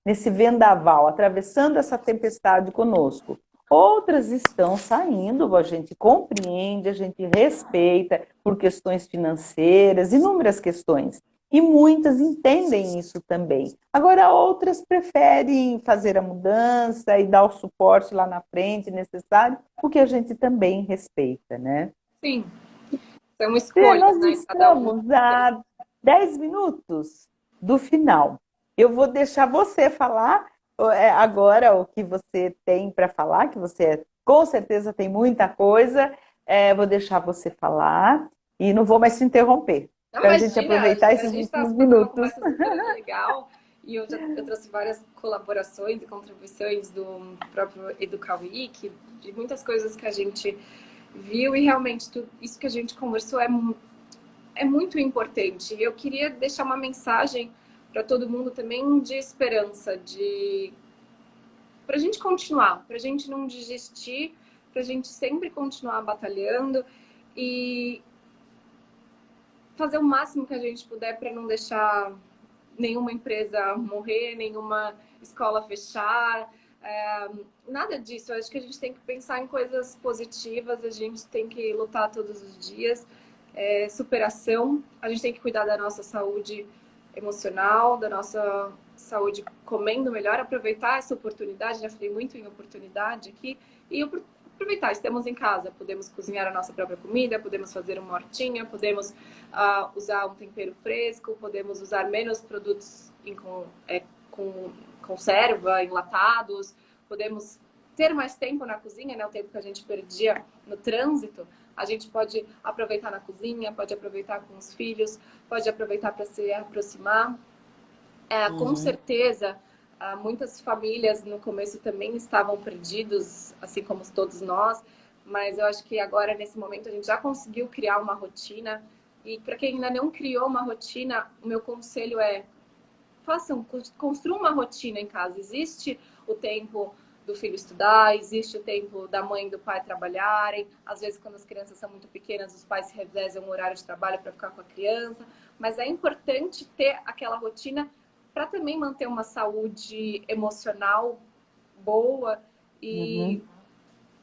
nesse vendaval, atravessando essa tempestade conosco. Outras estão saindo, a gente compreende, a gente respeita por questões financeiras, inúmeras questões. E muitas entendem isso também. Agora, outras preferem fazer a mudança e dar o suporte lá na frente necessário, o que a gente também respeita, né? Sim, são escolhas, Nós né? Cada um estamos tem. a 10 minutos do final. Eu vou deixar você falar agora o que você tem para falar, que você com certeza tem muita coisa. Vou deixar você falar e não vou mais te interromper, Não, para a gente imagina, aproveitar a esses gente está últimos fazendo uma minutos. conversa super legal e eu trouxe várias colaborações e contribuições do próprio Educar Week, de muitas coisas que a gente viu e realmente tudo isso que a gente conversou é muito importante. Eu queria deixar uma mensagem para todo mundo também de esperança, para a gente continuar, para a gente não desistir, para a gente sempre continuar batalhando e fazer o máximo que a gente puder para não deixar nenhuma empresa morrer, nenhuma escola fechar, nada disso. Eu acho que a gente tem que pensar em coisas positivas, a gente tem que lutar todos os dias, superação, a gente tem que cuidar da nossa saúde emocional, da nossa saúde comendo melhor, aproveitar essa oportunidade, já falei muito em oportunidade aqui, e aproveitar, estamos em casa, podemos cozinhar a nossa própria comida, podemos fazer uma hortinha, podemos usar um tempero fresco, podemos usar menos produtos com conserva, enlatados, podemos ter mais tempo na cozinha, né? O tempo que a gente perdia no trânsito, a gente pode aproveitar na cozinha, pode aproveitar com os filhos, pode aproveitar para se aproximar. Com certeza, muitas famílias no começo também estavam perdidos, assim como todos nós, mas eu acho que agora, nesse momento, a gente já conseguiu criar uma rotina. E para quem ainda não criou uma rotina, o meu conselho é construam uma rotina em casa. Existe o tempo do filho estudar, existe o tempo da mãe e do pai trabalharem. Às vezes, quando as crianças são muito pequenas, os pais se revezam o horário de trabalho para ficar com a criança. Mas é importante ter aquela rotina para também manter uma saúde emocional boa e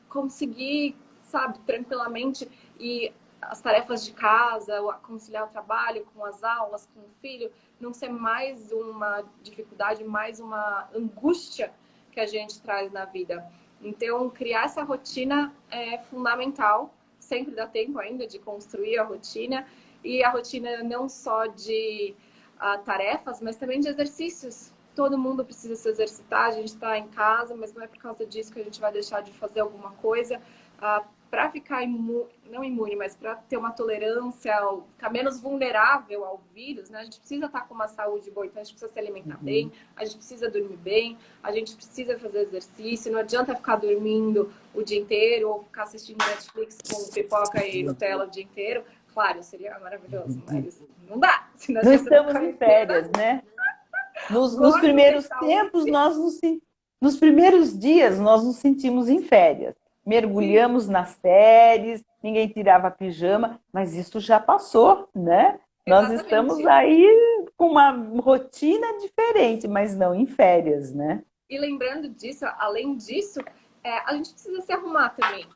conseguir, sabe, tranquilamente e as tarefas de casa, conciliar o trabalho com as aulas, com o filho, não ser mais uma dificuldade, mais uma angústia que a gente traz na vida. Então, criar essa rotina é fundamental. Sempre dá tempo ainda de construir a rotina. E a rotina não só de tarefas, mas também de exercícios. Todo mundo precisa se exercitar, a gente está em casa, mas não é por causa disso que a gente vai deixar de fazer alguma coisa para ficar não imune, mas para ter uma tolerância, ficar menos vulnerável ao vírus, né? A gente precisa estar com uma saúde boa, então a gente precisa se alimentar bem, a gente precisa dormir bem, a gente precisa fazer exercício, não adianta ficar dormindo o dia inteiro ou ficar assistindo Netflix com pipoca e Nutella o dia inteiro. Claro, seria maravilhoso, mas não dá. Se nós Não estamos na estamos em quarentena, férias, né? Nos vamos ter primeiros tempos, saúde. nos primeiros dias, nós nos sentimos em férias. Sim, Mergulhamos nas séries, ninguém tirava pijama, mas isso já passou, né? Nós estamos exatamente. aí com uma rotina diferente, mas não em férias, né? E lembrando disso, além disso, a gente precisa se arrumar também.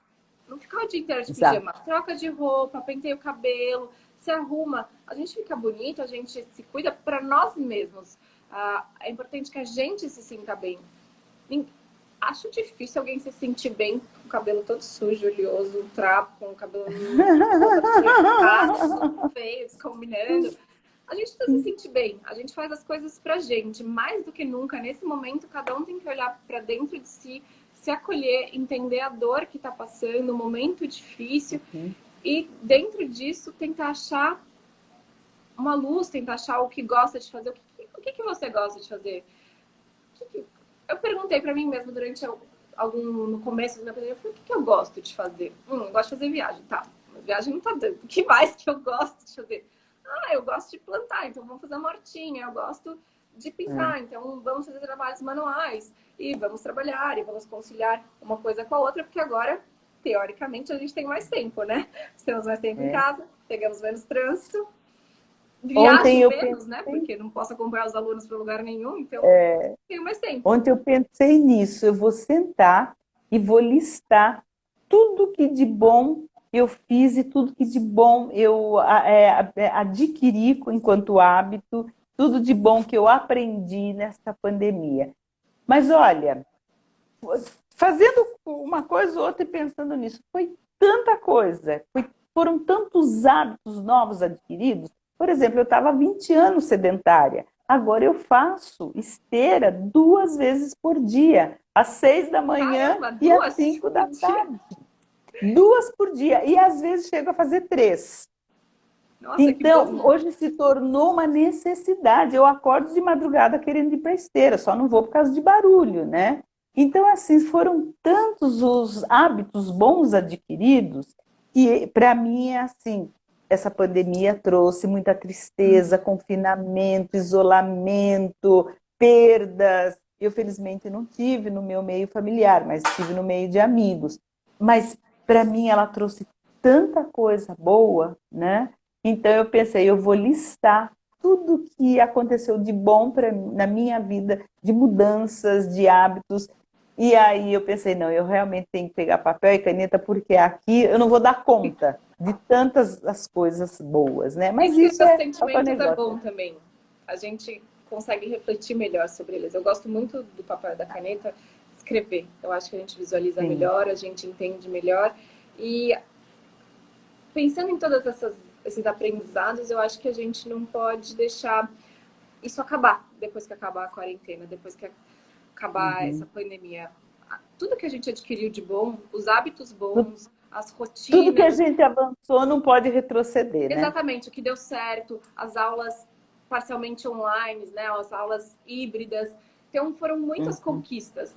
Não ficar o dia inteiro de Exato. pijama. Troca de roupa, penteia o cabelo, se arruma. A gente fica bonito, a gente se cuida para nós mesmos. É importante que a gente se sinta bem. Acho difícil alguém se sentir bem cabelo todo sujo, oleoso, um trapo, com o cabelo feio, descombinando. A gente precisa se sentir bem, a gente faz as coisas pra gente, mais do que nunca. Nesse momento, cada um tem que olhar para dentro de si, se acolher, entender a dor que tá passando, o momento difícil, e dentro disso tentar achar uma luz, tentar achar o que gosta de fazer. O que você gosta de fazer? Eu perguntei para mim mesma durante no começo da minha pandemia, eu falei, o que eu gosto de fazer? Eu gosto de fazer viagem, tá. Mas viagem não tá dando. O que mais que eu gosto de fazer? Eu gosto de plantar, então vamos fazer uma hortinha. Eu gosto de pintar, então vamos fazer trabalhos manuais. E vamos trabalhar, e vamos conciliar uma coisa com a outra, porque agora, teoricamente, a gente tem mais tempo, né? Temos mais tempo em casa, pegamos menos trânsito. Viajo menos, né? Porque não posso acompanhar os alunos para lugar nenhum, então tenho mais tempo. Ontem eu pensei nisso, eu vou sentar e vou listar tudo que de bom eu fiz e tudo que de bom eu adquiri enquanto hábito, tudo de bom que eu aprendi nessa pandemia. Mas olha, fazendo uma coisa ou outra e pensando nisso, foi tanta coisa, foram tantos hábitos novos adquiridos. Por exemplo, eu estava há 20 anos sedentária. Agora eu faço esteira 2 vezes por dia, às 6 da manhã. Caramba, e às 5 da tarde. 2 por dia. E às vezes chego a fazer 3. Nossa, então, hoje se tornou uma necessidade. Eu acordo de madrugada querendo ir para a esteira, só não vou por causa de barulho, né? Então, assim, foram tantos os hábitos bons adquiridos que, para mim, é assim, essa pandemia trouxe muita tristeza, confinamento, isolamento, perdas. Eu, felizmente, não tive no meu meio familiar, mas tive no meio de amigos. Mas, para mim, ela trouxe tanta coisa boa, né? Então, eu pensei, eu vou listar tudo que aconteceu de bom na minha vida, de mudanças, de hábitos. E aí eu pensei, não, eu realmente tenho que pegar papel e caneta, porque aqui eu não vou dar conta de tantas as coisas boas, né? Mas isso sentimentos é bom também. A gente consegue refletir melhor sobre eles. Eu gosto muito do papel e da caneta, escrever. Eu acho que a gente visualiza melhor, a gente entende melhor. E pensando em todos esses aprendizados, eu acho que a gente não pode deixar isso acabar depois que acabar a quarentena, depois que acabar essa pandemia. Tudo que a gente adquiriu de bom, os hábitos bons, as rotinas... Tudo que a gente avançou não pode retroceder, né? Exatamente, o que deu certo, as aulas parcialmente online, né? As aulas híbridas. Então, foram muitas conquistas.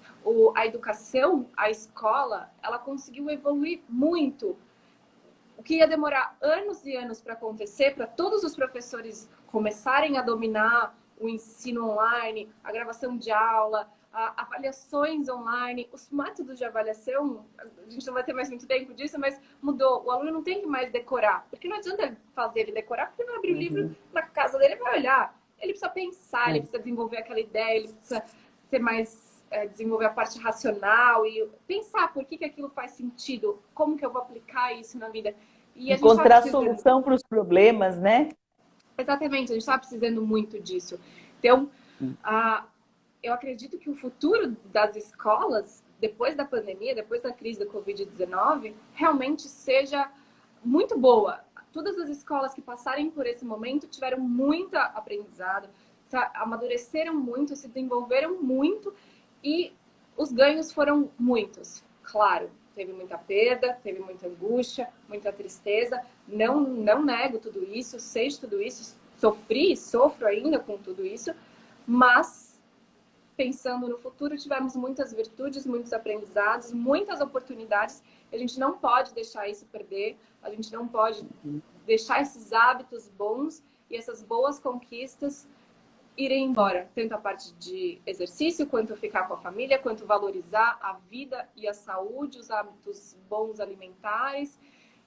A educação, a escola, ela conseguiu evoluir muito. O que ia demorar anos e anos para acontecer, para todos os professores começarem a dominar o ensino online, a gravação de aula, avaliações online, os métodos de avaliação, a gente não vai ter mais muito tempo disso, mas mudou. O aluno não tem que mais decorar, porque não adianta fazer ele decorar, porque ele vai abrir o livro na casa dele e vai olhar. Ele precisa pensar, ele precisa desenvolver aquela ideia, ele precisa ser mais... desenvolver a parte racional e pensar por que aquilo faz sentido, como que eu vou aplicar isso na vida. E encontrar solução para os problemas, né? Exatamente, a gente está precisando muito disso. Então, eu acredito que o futuro das escolas, depois da pandemia, depois da crise da Covid-19, realmente seja muito boa. Todas as escolas que passarem por esse momento tiveram muito aprendizado, amadureceram muito, se desenvolveram muito e os ganhos foram muitos. Claro, teve muita perda, teve muita angústia, muita tristeza. Não nego tudo isso, sei de tudo isso, sofri e sofro ainda com tudo isso, mas pensando no futuro, tivemos muitas virtudes, muitos aprendizados, muitas oportunidades. A gente não pode deixar isso perder, a gente não pode deixar esses hábitos bons e essas boas conquistas irem embora. Tanto a parte de exercício, quanto ficar com a família, quanto valorizar a vida e a saúde, os hábitos bons alimentares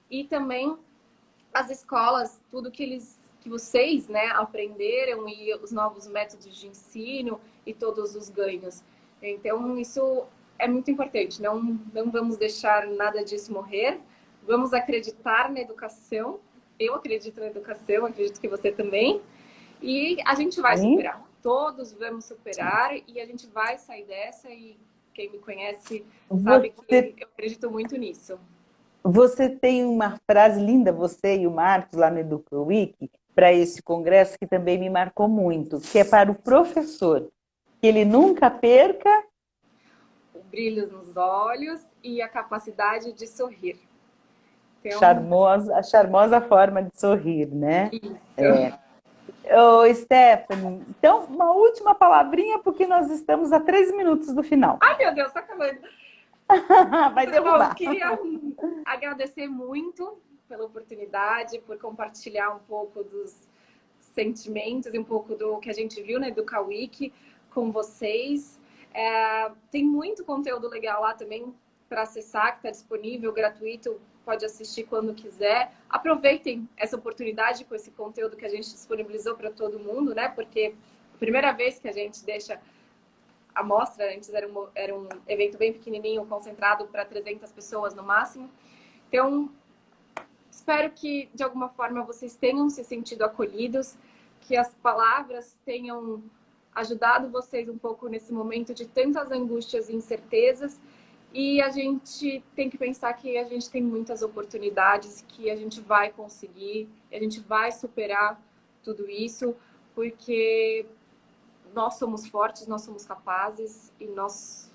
e também as escolas, tudo que vocês, né, aprenderam e os novos métodos de ensino e todos os ganhos. Então, isso é muito importante. Não vamos deixar nada disso morrer. Vamos acreditar na educação. Eu acredito na educação, acredito que você também. E a gente vai superar. Todos vamos superar e a gente vai sair dessa e Quem me conhece sabe que eu acredito muito nisso. Você tem uma frase linda, você e o Marcos, lá no Educa Week, para esse congresso, que também me marcou muito, que é para o professor, que ele nunca perca o brilho nos olhos e a capacidade de sorrir. A charmosa forma de sorrir, né? Isso. Ô, Stephanie, então, uma última palavrinha, porque nós estamos a 3 minutos do final. Ai, meu Deus, tá acabando. Vai Bom, derrubar. queria agradecer muito pela oportunidade, por compartilhar um pouco dos sentimentos e um pouco do que a gente viu na Educa Week com vocês. Tem muito conteúdo legal lá também para acessar, que está disponível, gratuito, pode assistir quando quiser. Aproveitem essa oportunidade com esse conteúdo que a gente disponibilizou para todo mundo, né? Porque a primeira vez que a gente deixa a mostra, antes era um evento bem pequenininho, concentrado para 300 pessoas no máximo. Então, espero que, de alguma forma, vocês tenham se sentido acolhidos, que as palavras tenham ajudado vocês um pouco nesse momento de tantas angústias e incertezas. E a gente tem que pensar que a gente tem muitas oportunidades, que a gente vai conseguir, a gente vai superar tudo isso, porque nós somos fortes, nós somos capazes e nós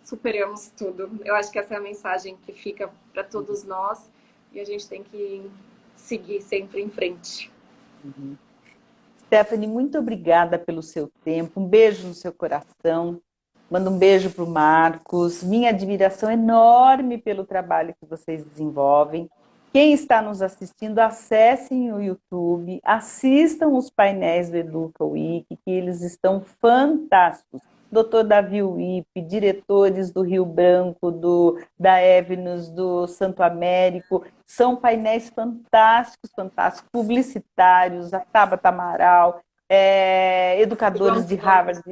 superamos tudo. Eu acho que essa é a mensagem que fica para todos nós e a gente tem que seguir sempre em frente. Stephanie, muito obrigada pelo seu tempo. Um beijo no seu coração. Mando um beijo para o Marcos. Minha admiração enorme pelo trabalho que vocês desenvolvem. Quem está nos assistindo, acessem o YouTube, assistam os painéis do Educa Week, que eles estão fantásticos. Dr. Davi Wipe, diretores do Rio Branco, da Evenus, do Santo Américo, são painéis fantásticos, fantásticos, publicitários, a Tabata Amaral, educadores de Harvard.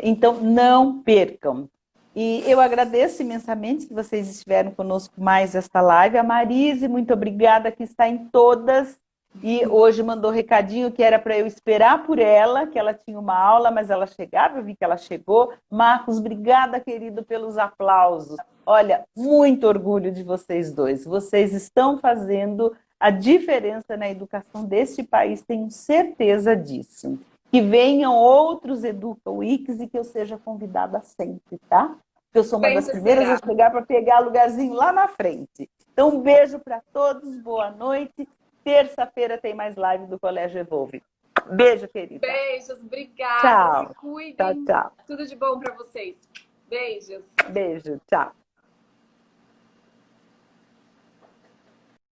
Então, não percam. E eu agradeço imensamente que vocês estiveram conosco mais esta live. A Marise, muito obrigada, que está em todas. E hoje mandou recadinho que era para eu esperar por ela, que ela tinha uma aula, mas ela chegava, eu vi que ela chegou. Marcos, obrigada, querido, pelos aplausos. Olha, muito orgulho de vocês dois. Vocês estão fazendo a diferença na educação deste país, tenho certeza disso. Que venham outros Educa Weeks e que eu seja convidada sempre, tá? Eu sou uma das primeiras a chegar para pegar lugarzinho lá na frente. Então, um beijo para todos, boa noite. Terça-feira tem mais live do Colégio Evolve. Beijo, querida. Beijos, obrigada. Tchau. Se cuidem. Tchau, tchau. Tudo de bom para vocês. Beijos. Beijo, tchau.